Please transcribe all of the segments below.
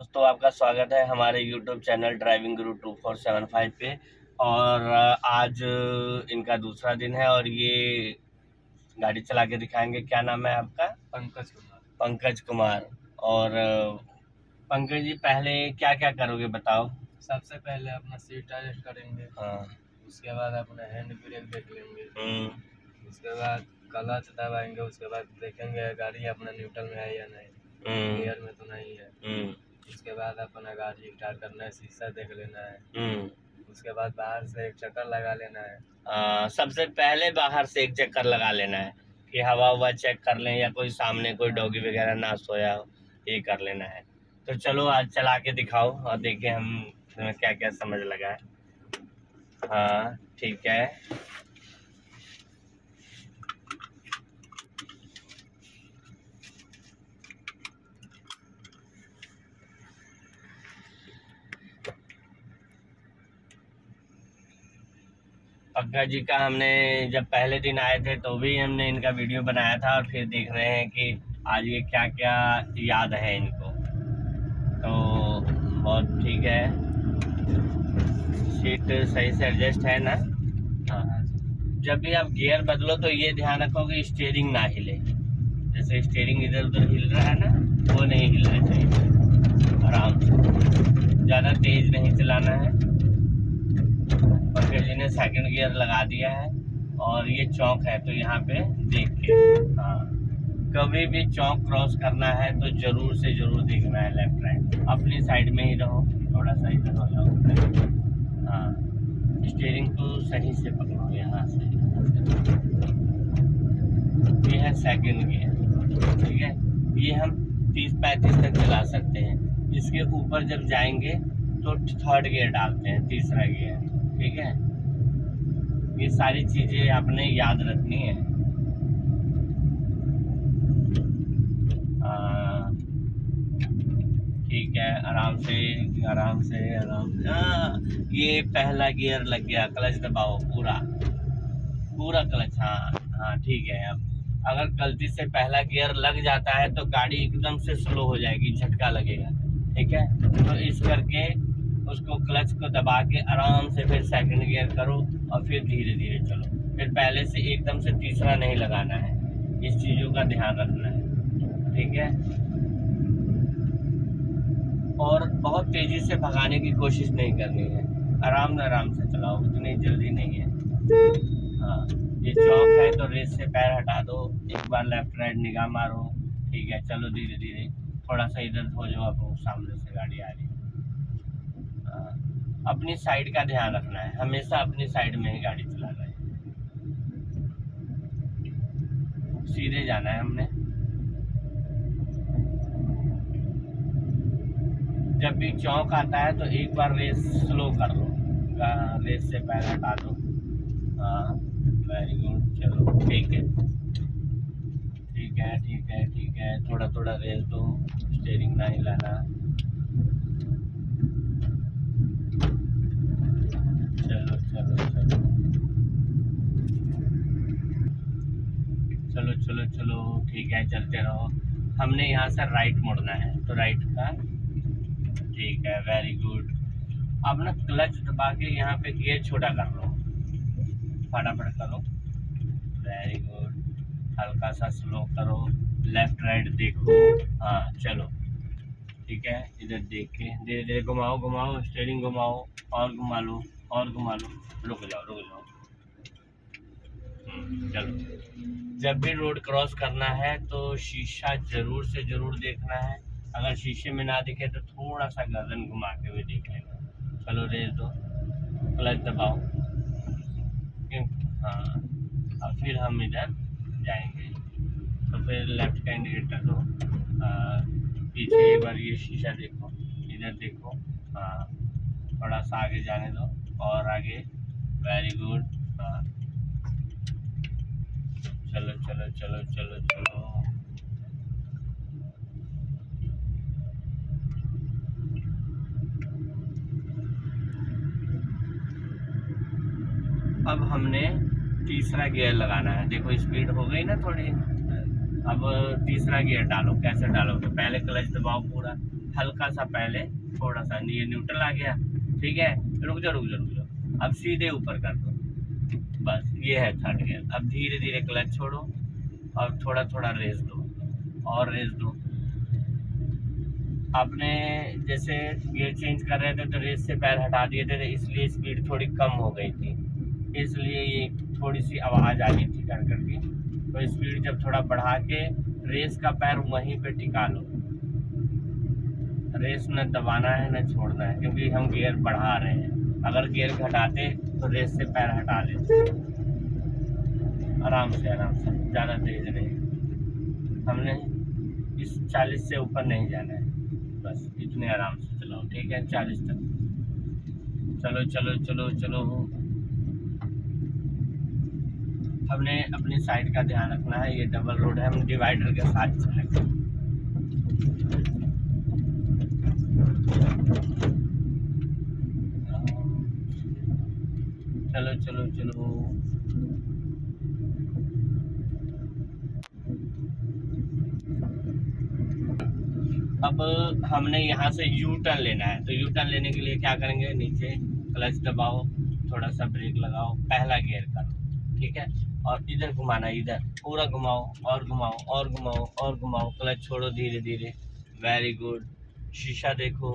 दोस्तों आपका स्वागत है हमारे YouTube चैनल ड्राइविंग गुरु 2475 पे। और आज इनका दूसरा दिन है और ये गाड़ी चला के दिखाएंगे। क्या नाम है आपका? पंकज कुमार। पंकज कुमार। और पंकज जी, पहले क्या क्या करोगे बताओ। सबसे पहले अपना सीट एडजस्ट करेंगे। हाँ। उसके बाद अपना हैंड ब्रेक देख लेंगे। उसके बाद क्लच दबाएंगे। उसके बाद देखेंगे गाड़ी अपना न्यूट्रल में है या नहीं, गियर में तो नहीं है। उसके बाद अपना गाड़ी स्टार्ट करना है, शीशा देख लेना है। उसके बाद बाहर से एक चक्कर लगा लेना है। सबसे पहले बाहर से एक चक्कर लगा लेना है कि हवा हुआ चेक कर लें या कोई सामने कोई डॉगी वगैरह ना सोया हो, ये कर लेना है। तो चलो आज चला के दिखाओ और देखें हम क्या क्या समझ लगा है। हाँ ठीक है। पंकज जी का हमने जब पहले दिन आए थे तो भी हमने इनका वीडियो बनाया था और फिर देख रहे हैं कि आज ये क्या क्या याद है इनको। तो बहुत ठीक है। सीट सही से एडजस्ट है ना? हाँ। जब भी आप गियर बदलो तो ये ध्यान रखो कि स्टीयरिंग ना हिले। जैसे स्टीयरिंग इधर उधर हिल रहा है ना, वो नहीं हिलना चाहिए। आराम से, ज़्यादा तेज नहीं चलाना है। पंकज जी ने सेकंड गियर लगा दिया है और ये चौक है तो यहाँ पे देख के, हाँ, कभी भी चौक क्रॉस करना है तो जरूर से जरूर देखना है लेफ्ट राइट। अपनी साइड में ही रहो, थोड़ा सा इधर हो जाओ। हाँ, स्टीयरिंग को सही से पकड़ो यहाँ से। ये है सेकंड गियर, ठीक है। ये हम 30-35 तक चला सकते हैं। इसके ऊपर जब जाएंगे तो थर्ड गियर डालते हैं, तीसरा गियर, ठीक है। ये सारी चीजें आपने याद रखनी है। ठीक है, आराम से आराम से आराम से। ये पहला गियर लग गया, क्लच दबाओ पूरा पूरा क्लच। हाँ हाँ ठीक है। अब अगर गलती से पहला गियर लग जाता है तो गाड़ी एकदम से स्लो हो जाएगी, झटका लगेगा, ठीक है। तो इस करके उसको क्लच को दबा के आराम से फिर सेकंड गियर करो और फिर धीरे धीरे चलो। फिर पहले से एकदम से तीसरा नहीं लगाना है, इस चीज़ों का ध्यान रखना है, ठीक है। और बहुत तेज़ी से भगाने की कोशिश नहीं करनी है, आराम से चलाओ, इतनी जल्दी नहीं है। हाँ, ये चौक है तो रेस से पैर हटा दो, एक बार लेफ्ट राइट निगाह मारो, ठीक है। चलो धीरे धीरे, थोड़ा सा इधर हो जाओ, आपको सामने से गाड़ी आ रही है। अपनी साइड का ध्यान रखना है, हमेशा अपनी साइड में ही गाड़ी चलाना है। सीधे जाना है हमने। जब भी चौक आता है तो एक बार रेस स्लो कर लो, रेस से पैर हटा दो। हाँ वेरी गुड, चलो ठीक है ठीक है ठीक है ठीक है। थोड़ा थोड़ा रेस दो, स्टीयरिंग ना हिलाना। चलो चलो चलो चलो चलो चलो ठीक है, चलते रहो। हमने यहाँ से राइट मुड़ना है तो राइट का, ठीक है, वेरी गुड। अब ना क्लच दबा के यहाँ पे गियर छोटा कर लो, फटाफट करो, वेरी गुड। हल्का सा स्लो करो, लेफ्ट राइट देखो। हाँ चलो ठीक है, इधर देख के धीरे धीरे घुमाओ घुमाओ, स्टीयरिंग घुमाओ और घुमा लो और घुमा लो। रुक जाओ रुक जाओ। चलो, जब भी रोड क्रॉस करना है तो शीशा जरूर से जरूर देखना है। अगर शीशे में ना दिखे तो थोड़ा सा गर्दन घुमा के भी देख लेना। चलो रेस दो, क्लच दबाओ। हाँ, और फिर हम इधर जाएंगे तो फिर लेफ्ट का इंडिकेटर दो। पीछे एक बार ये शीशा देखो, इधर देखो। हाँ, थोड़ा सा आगे जाने दो और आगे, वेरी गुड। हाँ, चलो चलो चलो चलो चलो। अब हमने तीसरा गियर लगाना है। देखो स्पीड हो गई ना थोड़ी। अब तीसरा गियर डालो, कैसे डालोगे? पहले क्लच दबाओ पूरा, हल्का सा पहले थोड़ा सा, ये न्यूट्रल आ गया, ठीक है, रुक जाओ, अब सीधे ऊपर कर दो, बस ये है थर्ड गियर। अब धीरे धीरे क्लच छोड़ो और थोड़ा थोड़ा रेस दो, और रेस दो। आपने जैसे गियर चेंज कर रहे थे तो रेस से पैर हटा दिए थे, इसलिए स्पीड थोड़ी कम हो गई थी, इसलिए ये थोड़ी सी आवाज़ आ गई थी कर की। तो स्पीड जब थोड़ा बढ़ा के रेस का पैर वहीं पे टिका लो, रेस न दबाना है न छोड़ना है, क्योंकि हम गियर बढ़ा रहे हैं। अगर गियर घटाते तो रेस से पैर हटा लेते। आराम से ज़्यादा तेज नहीं, हमने इस 40 से ऊपर नहीं जाना है, बस इतने आराम से चलाओ, ठीक है, 40 तक। चलो। हमने अपनी साइड का ध्यान रखना है, ये डबल रोड है, हम डिवाइडर के साथ चलेंगे। चलो। अब हमने यहाँ से यू टर्न लेना है, तो यू टर्न लेने के लिए क्या करेंगे, नीचे क्लच दबाओ, थोड़ा सा ब्रेक लगाओ, पहला गियर करो, ठीक है, और इधर घुमाना, इधर पूरा घुमाओ और घुमाओ, क्लच छोड़ो धीरे धीरे, वेरी गुड। शीशा देखो,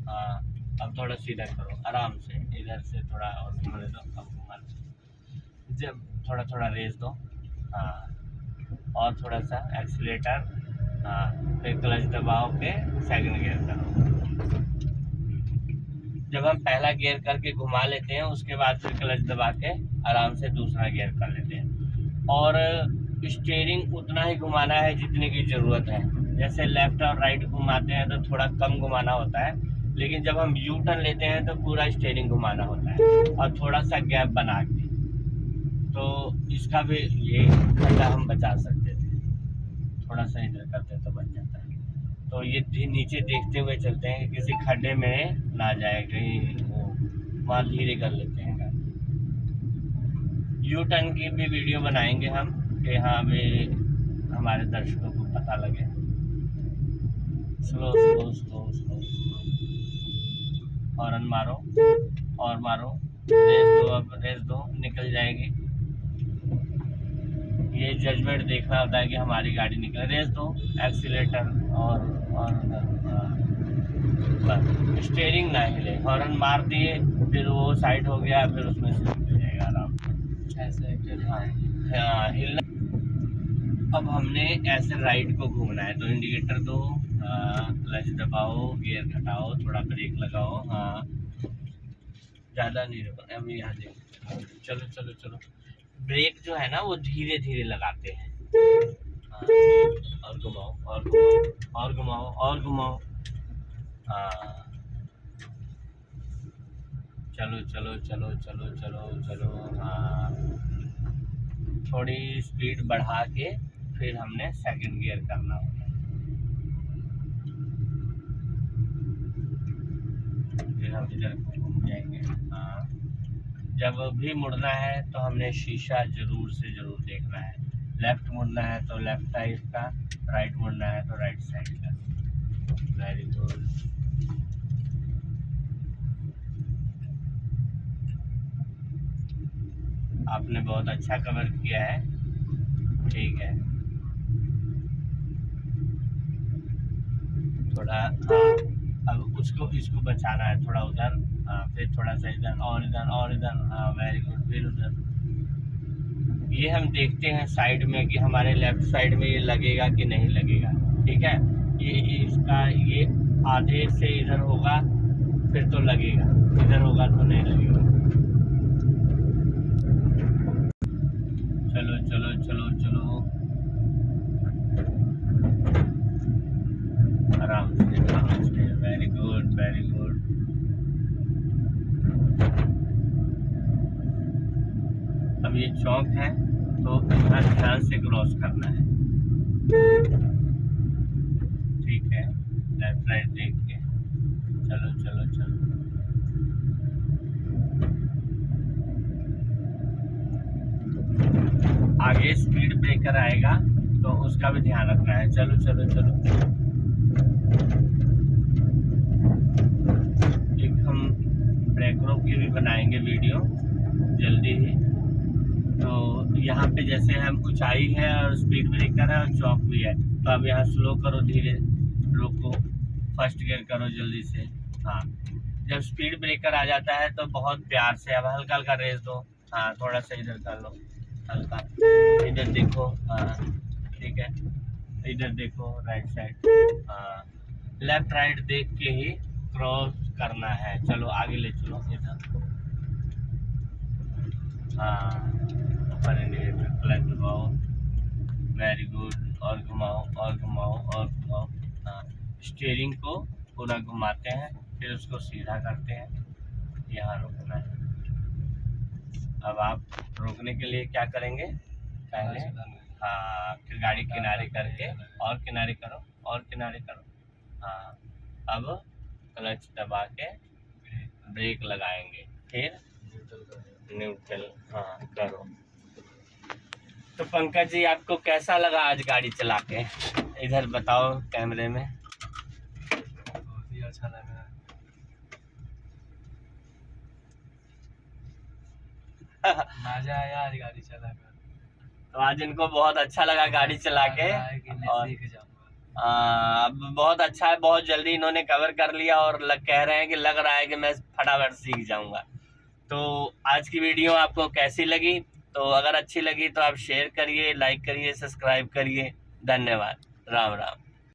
हाँ, अब थोड़ा सीधा करो आराम से, इधर से थोड़ा और घुमाने दो, अब घुमा दो, जब थोड़ा थोड़ा रेस दो, हाँ, और थोड़ा सा एक्सीलेटर, हाँ, फिर क्लच दबाओ के सेकंड गियर करो। जब हम पहला गियर करके घुमा लेते हैं, उसके बाद फिर क्लच दबा के आराम से दूसरा गियर कर लेते हैं, और स्टीयरिंग उतना ही घुमाना है जितने की ज़रूरत है। जैसे लेफ्ट और राइट घुमाते हैं तो थोड़ा कम घुमाना होता है, लेकिन जब हम यू टर्न लेते हैं तो पूरा स्टीयरिंग घुमाना होता है, और थोड़ा सा गैप बना के, तो इसका भी ये खड्डा हम बचा सकते थे, थोड़ा सा इधर करते तो बच जाता है। तो ये नीचे देखते हुए चलते हैं कि किसी खड्डे में ना जाए, कहीं वहाँ धीरे कर लेते हैं। यू टर्न की भी वीडियो बनाएंगे हम, कि हाँ भी हमारे दर्शकों को पता लगे। स्लो, हॉर्न मारो और मारो, रेस दो, निकल जाएगी। ये जजमेंट देखना होता है कि हमारी गाड़ी निकले, रेस दो, एक्सीलेटर और स्टीयरिंग ना हिले, हॉर्न मार दिए फिर वो साइड हो गया, फिर उसमें से निकल जाएगा आराम से। हाँ, हिलना। अब हमने ऐसे राइट को घूमना है, तो इंडिकेटर दो, क्लच दबाओ, गियर घटाओ, थोड़ा ब्रेक लगाओ, हाँ, ज़्यादा नहीं रुकना। अब यहाँ देखो, चलो। ब्रेक जो है ना वो धीरे धीरे लगाते हैं, हाँ, और घुमाओ, हाँ, चलो, हाँ, थोड़ी स्पीड बढ़ा के फिर हमने सेकंड गियर करना होगा, फिर हम इधर घूम जाएंगे। हाँ, जब भी मुड़ना है तो हमने शीशा जरूर से जरूर देखना है, लेफ्ट मुड़ना है तो लेफ्ट साइड का, राइट मुड़ना है तो राइट साइड का। Very good. आपने बहुत अच्छा कवर किया है, ठीक है, थोड़ा, हाँ, अब इसको बचाना है, थोड़ा उधर, हाँ, फिर थोड़ा सा इधर और इधर, हाँ, वेरी गुड, फिर उधर। ये हम देखते हैं साइड में कि हमारे लेफ्ट साइड में ये लगेगा कि नहीं लगेगा, ठीक है, ये आधे से इधर होगा फिर तो लगेगा, इधर होगा तो नहीं लगेगा। चलो, आराम से, वेरी गुड। अब ये चौक है तो इतना ध्यान से क्रॉस करना है, ठीक है, लेफ्ट राइट देख के, चलो। आगे स्पीड ब्रेकर आएगा तो उसका भी ध्यान रखना है, चलो। की भी बनाएंगे वीडियो जल्दी ही। तो यहाँ पे जैसे हम ऊंचाई है और स्पीड ब्रेकर है और चौक भी है, तो अब यहाँ स्लो करो, धीरे रोको, फर्स्ट गियर करो जल्दी से। हाँ, जब स्पीड ब्रेकर आ जाता है तो बहुत प्यार से अब हल्का हल्का रेस दो। हाँ, थोड़ा सा इधर कर लो, हल्का इधर देखो। हाँ ठीक है, इधर देखो राइट साइड। हाँ, लेफ्ट राइट देख के ही क्रॉस करना है। चलो आगे ले चलो इधर। हाँ, ऊपर इंडिकेटर, क्लच दबाओ, वेरी गुड, और घुमाओ और घुमाओ और घुमाओ। हाँ, स्टीयरिंग को पूरा घुमाते हैं, फिर उसको सीधा करते हैं, यहाँ रोकना है। अब आप रोकने के लिए क्या करेंगे, पहले हाँ फिर गाड़ी किनारे करके और किनारे करो और किनारे करो। हाँ, अब क्लच दबा के ब्रेक लगाएंगे, फिर न्यूट्रल हाँ करो। तो पंकज जी, आपको कैसा लगा आज गाड़ी चला के, इधर बताओ कैमरे में। बहुत ही अच्छा लगा। मजा आया आज गाड़ी चला कर। तो आज इनको बहुत अच्छा लगा गाड़ी चला के, और सीख जाऊंगा। अब बहुत अच्छा है, बहुत जल्दी इन्होंने कवर कर लिया और कह रहे हैं कि लग रहा है कि मैं फटाफट सीख जाऊंगा। तो आज की वीडियो आपको कैसी लगी, तो अगर अच्छी लगी तो आप शेयर करिए, लाइक करिए, सब्सक्राइब करिए। धन्यवाद, राम राम।